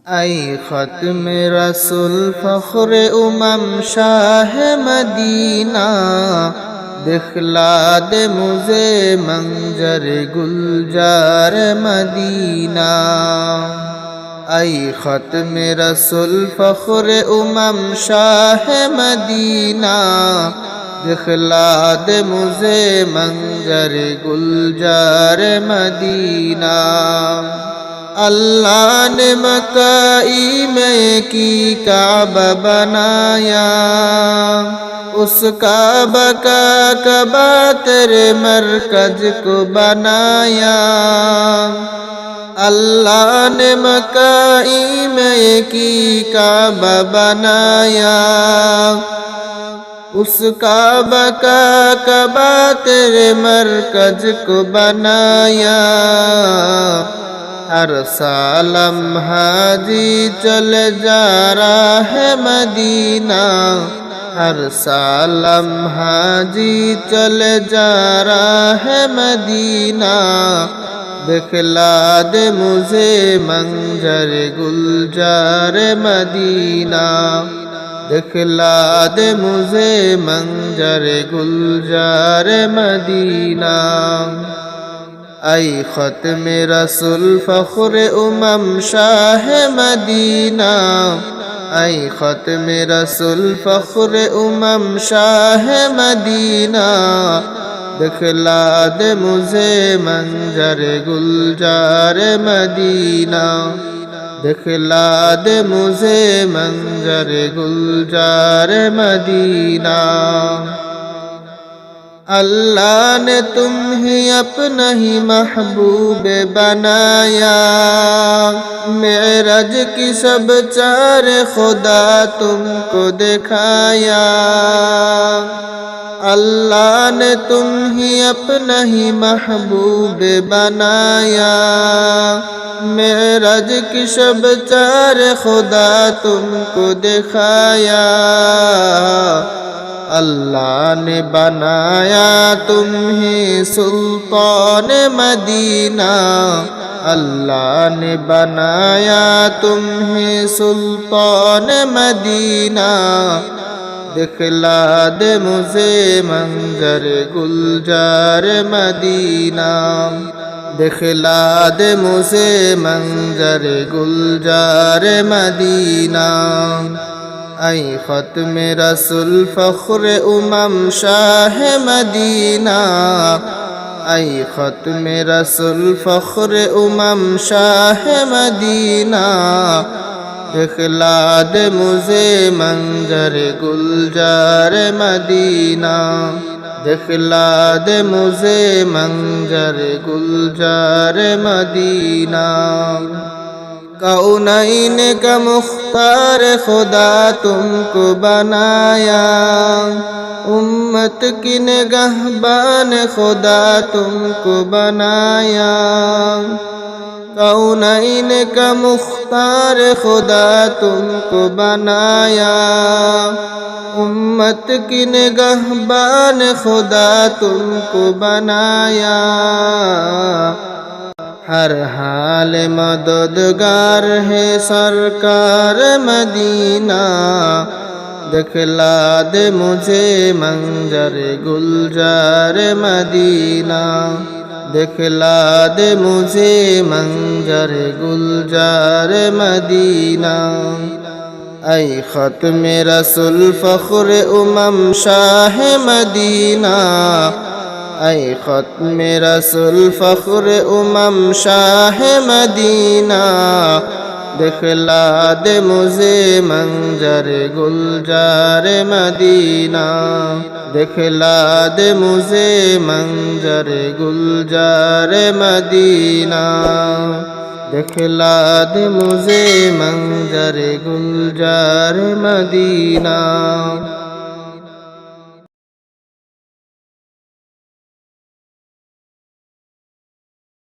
ऐ ख़त्म रसूल फ़ख्र उमम शाह मदीना, दिखला दे मुझे मंजर गुलजार मदीना। ऐ ख़त्म रसूल फ़ख्र उमम शाह मदीना, दिखला दे मुझे मंजर गुलजार मदीना। अल्लाह ने मक्का में की काबा बनाया, उस काबा का कबा तेरे मरकज को बनाया। अल्लाह ने मक्का में की काबा बनाया, उस काबा का कबा तेरे मरकज को बनाया। हर सालम हाजी चले जा रहा है मदीना, हर सालम हाजी चले जा रहा है मदीना। दिखला दे मुझे मंजर गुलजार मदीना, दिखला दे मुझे मंजर गुलजार मदीना। ऐ ख़त्म रसूल फ़ख्र उमम शाह मदीना, ऐ ख़त्म रसूल फ़ख्र उमम शाह मदीना, दिखला दे मुझे मंजर गुलजार मदीना, दिखला दे मुझे मंजर गुलजार मदीना। अल्लाह ने तुम ही अपना ही महबूब बनाया, मेरज की सब चार खुदा तुमको दिखाया। अल्लाह ने तुम ही अपना ही महबूब बनाया, मेरज की सब चार खुदा तुमको दिखाया। अल्लाह ने बनाया तुम ही सुल्तान मदीना, अल्लाह ने बनाया तुम ही सुल्तान मदीना। दिखला दे मुझे मंजर गुलजार मदीना, दिखला दे मुझे मंजर गुलजार मदीना। ऐ ख़त्म रसूल फ़ख्र उमम शाह मदीना, ऐ ख़त्म रसूल फ़ख्र उमम शाह मदीना। दिखला दे मुझे मंजर गुलजार मदीना, दिखला दे मुझे मंजर गुलजार मदीना। कौनैन का मुख्तार खुदा तुमको बनाया, उम्मत की निगहबान खुदा तुमको बनाया। कौनैन का मुख्तार खुदा तुमको बनाया, उम्मत की निगहबान खुदा तुमको बनाया। हर हाल मददगार है सरकार मदीना, दिखला दे मुझे मंजर गुलजार मदीना, दिखला दे मुझे मंजर गुलजार मदीना। ऐ ख़त्म रसूल फ़ख्र उमम शाह मदीना, ऐ ख़त्म रसूल फ़ख्र उमम शाह मदीना। दिखला दे मुझे मंजर गुलजार मदीना, दिखला दे मुझे मंजर गुलजार मदीना, दिखला दे मुझे मंजर गुलजार मदीना।